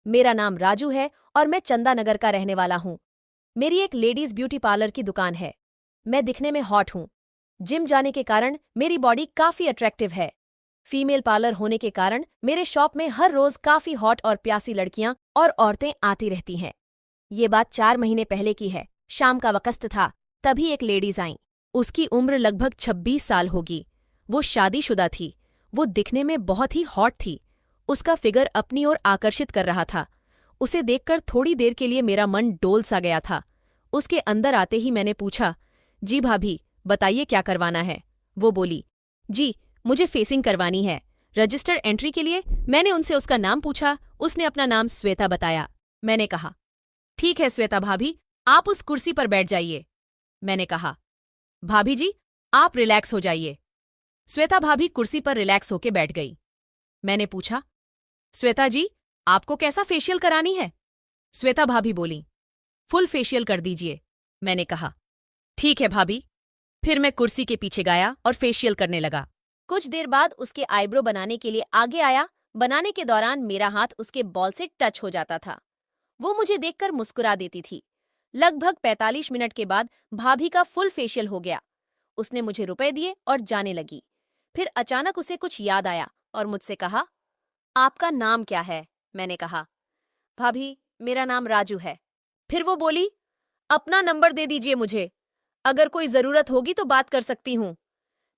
मेरा नाम राजू है और मैं चंदानगर का रहने वाला हूँ। मेरी एक लेडीज ब्यूटी पार्लर की दुकान है। मैं दिखने में हॉट हूँ। जिम जाने के कारण मेरी बॉडी काफी अट्रैक्टिव है। फीमेल पार्लर होने के कारण मेरे शॉप में हर रोज काफी हॉट और प्यासी लड़कियां और औरतें आती रहती हैं। ये बात 4 महीने पहले की है। शाम का वक्त था, तभी एक लेडीज आई। उसकी उम्र लगभग 26 साल होगी। वो शादीशुदा थी। वो दिखने में बहुत ही हॉट थी। उसका फिगर अपनी ओर आकर्षित कर रहा था। उसे देखकर थोड़ी देर के लिए मेरा मन डोल सा गया था। उसके अंदर आते ही मैंने पूछा, जी भाभी, बताइए क्या करवाना है। वो बोली, जी मुझे फेसिंग करवानी है। रजिस्टर एंट्री के लिए मैंने उनसे उसका नाम पूछा। उसने अपना नाम श्वेता बताया। मैंने कहा, ठीक है श्वेता भाभी, आप उस कुर्सी पर बैठ जाइए। मैंने कहा, भाभी जी आप रिलैक्स हो जाइए। श्वेता भाभी कुर्सी पर रिलैक्स होके बैठ गई। मैंने पूछा, श्वेता जी आपको कैसा फेशियल करानी है। श्वेता भाभी बोली, फुल फेशियल कर दीजिए। मैंने कहा, ठीक है भाभी। फिर मैं कुर्सी के पीछे गया और फेशियल करने लगा। कुछ देर बाद उसके आईब्रो बनाने के लिए आगे आया। बनाने के दौरान मेरा हाथ उसके बॉल से टच हो जाता था। वो मुझे देखकर मुस्कुरा देती थी। लगभग 45 मिनट के बाद भाभी का फुल फेशियल हो गया। उसने मुझे रुपए दिए और जाने लगी। फिर अचानक उसे कुछ याद आया और मुझसे कहा, आपका नाम क्या है। मैंने कहा, भाभी मेरा नाम राजू है। फिर वो बोली, अपना नंबर दे दीजिए मुझे, अगर कोई जरूरत होगी तो बात कर सकती हूँ।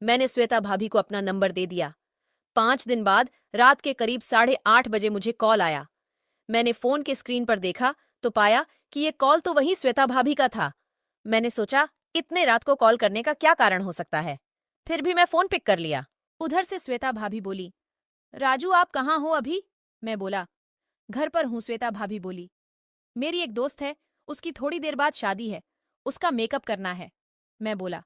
मैंने श्वेता भाभी को अपना नंबर दे दिया। 5 दिन बाद रात के करीब 8:30 बजे मुझे कॉल आया। मैंने फोन के स्क्रीन पर देखा तो पाया कि ये कॉल तो वही श्वेता भाभी का था। मैंने सोचा, इतने रात को कॉल करने का क्या कारण हो सकता है। फिर भी मैं फोन पिक कर लिया। उधर से श्वेता भाभी बोली, राजू आप कहाँ हो अभी। मैं बोला, घर पर हूँ। श्वेता भाभी बोली, मेरी एक दोस्त है, उसकी थोड़ी देर बाद शादी है, उसका मेकअप करना है। मैं बोला,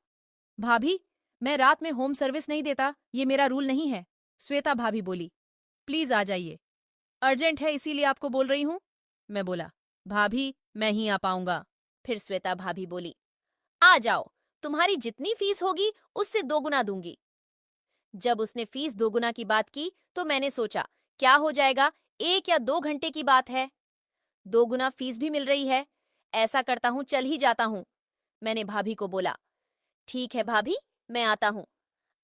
भाभी मैं रात में होम सर्विस नहीं देता, ये मेरा रूल नहीं है। श्वेता भाभी बोली, प्लीज आ जाइए, अर्जेंट है इसीलिए आपको बोल रही हूँ। मैं बोला, भाभी मैं ही आ पाऊंगा। फिर श्वेता भाभी बोली, आ जाओ, तुम्हारी जितनी फीस होगी उससे 2 गुना दूंगी। जब उसने फीस 2 गुना की बात की तो मैंने सोचा, क्या हो जाएगा, 1 या 2 घंटे की बात है। 2 गुना फीस भी मिल रही है। ऐसा करता हूँ, चल ही जाता हूँ। मैंने भाभी को बोला, ठीक है भाभी मैं आता हूँ,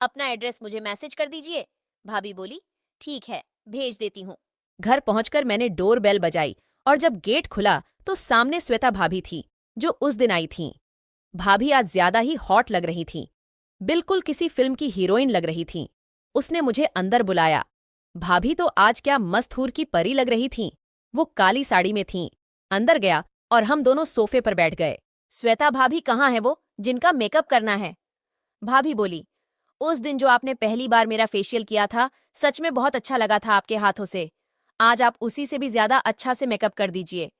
अपना एड्रेस मुझे मैसेज कर दीजिए। भाभी बोली, ठीक है भेज देती हूँ। घर पहुंचकर मैंने डोर बेल बजाई और जब गेट खुला तो सामने श्वेता भाभी थी, जो उस दिन आई थीं। भाभी आज ज्यादा ही हॉट लग रही थीं, बिल्कुल किसी फिल्म की हीरोइन लग रही थीं। उसने मुझे अंदर बुलाया। भाभी तो आज क्या मस्त हूर की परी लग रही थीं। वो काली साड़ी में थीं। अंदर गया और हम दोनों सोफे पर बैठ गए। श्वेता भाभी कहाँ है वो जिनका मेकअप करना है। भाभी बोली, उस दिन जो आपने पहली बार मेरा फेशियल किया था, सच में बहुत अच्छा लगा था आपके हाथों से। आज आप उसी से भी ज्यादा अच्छा से मेकअप कर दीजिए।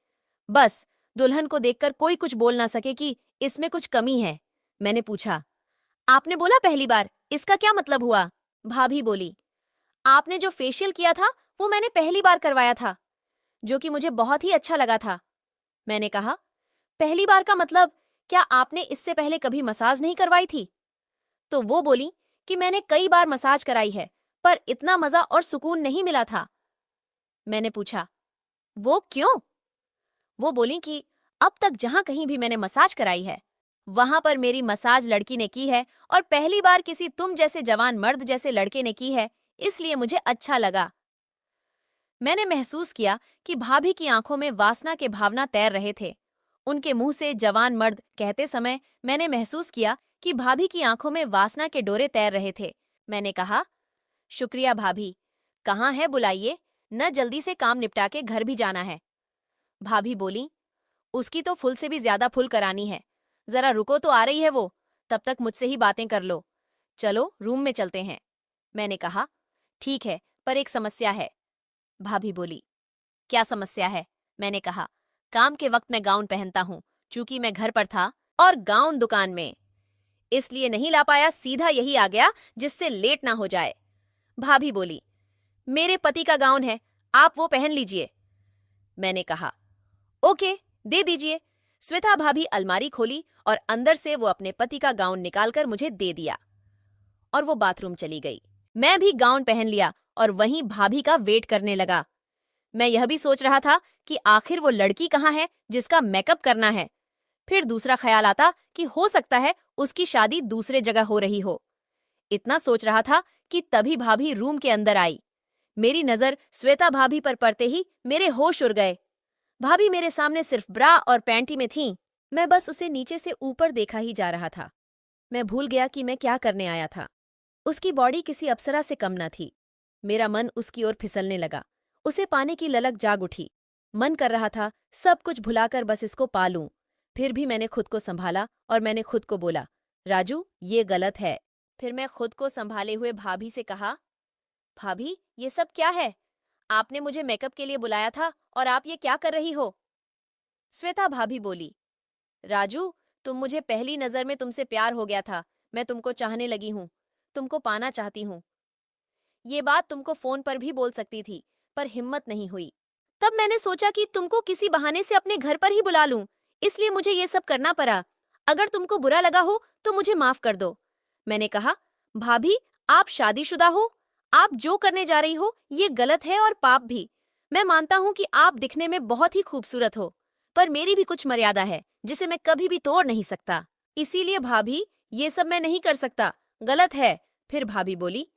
बस दुल्हन को देखकर कोई कुछ बोल ना सके कि इसमें कुछ कमी है। मैंने पूछा, आपने बोला पहली बार, इसका क्या मतलब हुआ। भाभी बोली, आपने जो फेशियल किया था वो मैंने पहली बार करवाया था, जो कि मुझे बहुत ही अच्छा लगा था। मैंने कहा, पहली बार का मतलब क्या आपने इससे पहले कभी मसाज नहीं करवाई थी। तो वो बोली कि मैंने कई बार मसाज कराई है, पर इतना मजा और सुकून नहीं मिला था। मैंने पूछा, वो क्यों। वो बोली कि अब तक जहां कहीं भी मैंने मसाज कराई है, वहां पर मेरी मसाज लड़की ने की है और पहली बार किसी तुम जैसे जवान मर्द जैसे लड़के ने की है, इसलिए मुझे अच्छा लगा। मैंने महसूस किया कि भाभी की आंखों में वासना के भावना तैर रहे थे। उनके मुंह से जवान मर्द कहते समय मैंने महसूस किया कि भाभी की आंखों में वासना के डोरे तैर रहे थे। मैंने कहा, शुक्रिया भाभी, कहाँ है बुलाइए, न जल्दी से काम निपटा के घर भी जाना है। भाभी बोली, उसकी तो फुल से भी ज्यादा फुल करानी है, जरा रुको तो आ रही है वो, तब तक मुझसे ही बातें कर लो। चलो रूम में चलते हैं। मैंने कहा, ठीक है, पर एक समस्या है। भाभी बोली, क्या समस्या है। मैंने कहा, काम के वक्त मैं गाउन पहनता हूँ, चूंकि मैं घर पर था और गाउन दुकान में, इसलिए नहीं ला पाया, सीधा यही आ गया जिससे लेट ना हो जाए। भाभी बोली, मेरे पति का गाउन है, आप वो पहन लीजिए। मैंने कहा, ओके दे दीजिए। श्वेता भाभी अलमारी खोली और अंदर से वो अपने पति का गाउन निकालकर मुझे दे दिया और वो बाथरूम चली गई। मैं भी गाउन पहन लिया और वहीं भाभी का वेट करने लगा। मैं यह भी सोच रहा था कि आखिर वो लड़की कहाँ है जिसका मेकअप करना है। फिर दूसरा ख्याल आता कि हो सकता है उसकी शादी दूसरे जगह हो रही हो। इतना सोच रहा था कि तभी भाभी रूम के अंदर आई। मेरी नजर श्वेता भाभी पर पड़ते ही मेरे होश उड़ गए। भाभी मेरे सामने सिर्फ ब्रा और पैंटी में थीं। मैं बस उसे नीचे से ऊपर देखा ही जा रहा था। मैं भूल गया कि मैं क्या करने आया था। उसकी बॉडी किसी अप्सरा से कम न थी। मेरा मन उसकी ओर फिसलने लगा। उसे पाने की ललक जाग उठी। मन कर रहा था सब कुछ भुलाकर बस इसको पा लूं। फिर भी मैंने खुद को संभाला और मैंने खुद को बोला, राजू ये गलत है। फिर मैं खुद को संभाले हुए भाभी से कहा, भाभी ये सब क्या है? आपने मुझे मेकअप के लिए बुलाया था और आप ये क्या कर रही हो? श्वेता भाभी बोली, राजू तुम मुझे पहली नजर में तुमसे प्यार हो गया था। मैं तुमको चाहने लगी हूँ, तुमको पाना चाहती हूँ। ये बात तुमको फोन पर भी बोल सकती थी, पर हिम्मत नहीं हुई। तब मैंने सोचा कि तुमको किसी बहाने से अपने घर पर ही बुला लूं, इसलिए मुझे ये सब करना पड़ा। अगर तुमको बुरा लगा हो तो मुझे माफ कर दो। मैंने कहा, भाभी आप शादीशुदा हो, आप जो करने जा रही हो ये गलत है और पाप भी। मैं मानता हूँ कि आप दिखने में बहुत ही खूबसूरत हो, पर मेरी भी कुछ मर्यादा है जिसे मैं कभी भी तोड़ नहीं सकता। इसीलिए भाभी ये सब मैं नहीं कर सकता, गलत है। फिर भाभी बोली,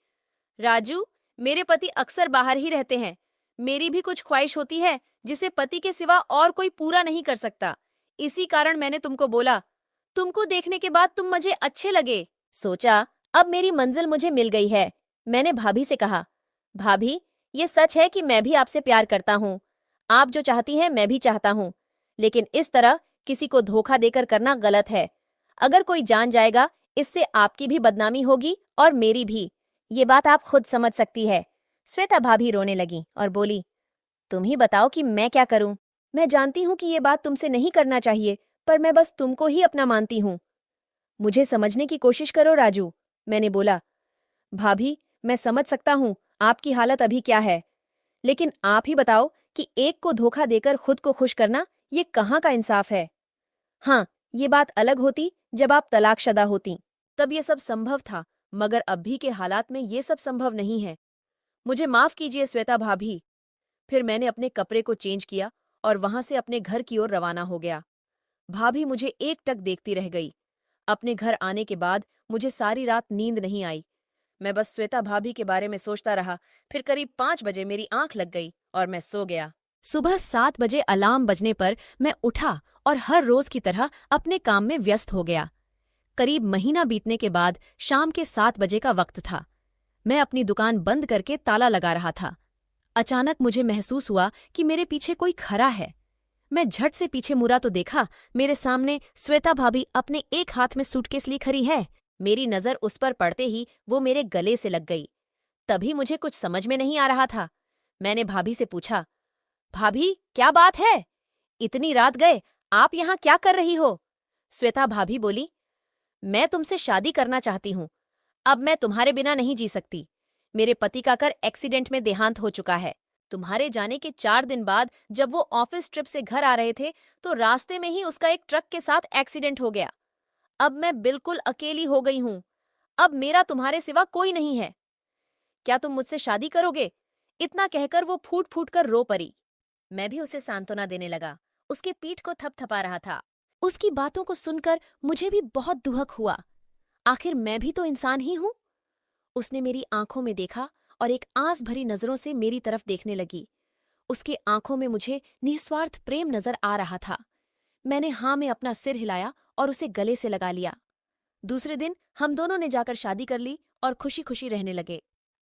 राजू मेरे पति अक्सर बाहर ही रहते हैं। मेरी भी कुछ ख्वाहिश होती है जिसे पति के सिवा और कोई पूरा नहीं कर सकता। इसी कारण मैंने तुमको बोला। तुमको देखने के बाद तुम मुझे अच्छे लगे। सोचा अब मेरी मंजिल मुझे मिल गई है। मैंने भाभी से कहा, भाभी ये सच है कि मैं भी आपसे प्यार करता हूँ। आप जो चाहती हैं मैं भी चाहता हूँ, लेकिन इस तरह किसी को धोखा देकर करना गलत है। अगर कोई जान जाएगा इससे आपकी भी बदनामी होगी और मेरी भी। ये बात आप खुद समझ सकती है। श्वेता भाभी रोने लगी और बोली, तुम ही बताओ कि मैं क्या करूं। मैं जानती हूं कि ये बात तुमसे नहीं करना चाहिए, पर मैं बस तुमको ही अपना मानती हूं। मुझे समझने की कोशिश करो राजू। मैंने बोला, भाभी मैं समझ सकता हूं आपकी हालत अभी क्या है, लेकिन आप ही बताओ कि एक को धोखा देकर खुद को खुश करना ये कहाँ का इंसाफ है। हाँ, ये बात अलग होती जब आप तलाकशुदा होती, तब ये सब संभव था, मगर अभी के हालात में ये सब संभव नहीं है। मुझे माफ कीजिए श्वेता भाभी। फिर मैंने अपने कपड़े को चेंज किया और वहां से अपने घर की ओर रवाना हो गया। भाभी मुझे एकटक देखती रह गई। अपने घर आने के बाद मुझे सारी रात नींद नहीं आई। मैं बस श्वेता भाभी के बारे में सोचता रहा। फिर करीब 5 बजे मेरी आंख लग गई और मैं सो गया। सुबह 7 बजे अलार्म बजने पर मैं उठा और हर रोज की तरह अपने काम में व्यस्त हो गया। करीब महीना बीतने के बाद शाम के 7 बजे का वक्त था। मैं अपनी दुकान बंद करके ताला लगा रहा था। अचानक मुझे महसूस हुआ कि मेरे पीछे कोई खड़ा है। मैं झट से पीछे मुड़ा तो देखा मेरे सामने श्वेता भाभी अपने एक हाथ में सूटकेस ली खड़ी है। मेरी नजर उस पर पड़ते ही वो मेरे गले से लग गई। तभी मुझे कुछ समझ में नहीं आ रहा था। मैंने भाभी से पूछा, भाभी क्या बात है? इतनी रात गए आप यहाँ क्या कर रही हो? श्वेता भाभी बोली, मैं तुमसे शादी करना चाहती हूँ। अब मैं तुम्हारे बिना नहीं जी सकती। मेरे पति का कर एक्सीडेंट में देहांत हो चुका है। तुम्हारे जाने के 4 दिन बाद जब वो ऑफिस ट्रिप से घर आ रहे थे तो रास्ते में ही उसका एक ट्रक के साथ एक्सीडेंट हो गया। अब मैं बिल्कुल अकेली हो गई हूँ। अब मेरा तुम्हारे सिवा कोई नहीं है। क्या तुम मुझसे शादी करोगे? इतना कहकर वो फूट फूट कर रो पड़ी। मैं भी उसे सांत्वना देने लगा। उसके पीठ को थपथपा रहा था। उसकी बातों को सुनकर मुझे भी बहुत दुहक हुआ। आखिर मैं भी तो इंसान ही हूं। उसने मेरी आंखों में देखा और एक आंस भरी नजरों से मेरी तरफ देखने लगी। उसके आंखों में मुझे निस्वार्थ प्रेम नजर आ रहा था। मैंने हाँ में अपना सिर हिलाया और उसे गले से लगा लिया। दूसरे दिन हम दोनों ने जाकर शादी कर ली और खुशी खुशी रहने लगे।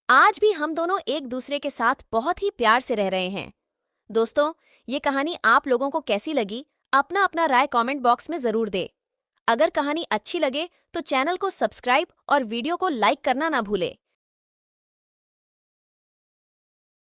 आज भी हम दोनों एक दूसरे के साथ बहुत ही प्यार से रह रहे हैं। दोस्तों, ये कहानी आप लोगों को कैसी लगी? अपना अपना राय कमेंट बॉक्स में जरूर दे। अगर कहानी अच्छी लगे तो चैनल को सब्सक्राइब और वीडियो को लाइक करना ना भूले।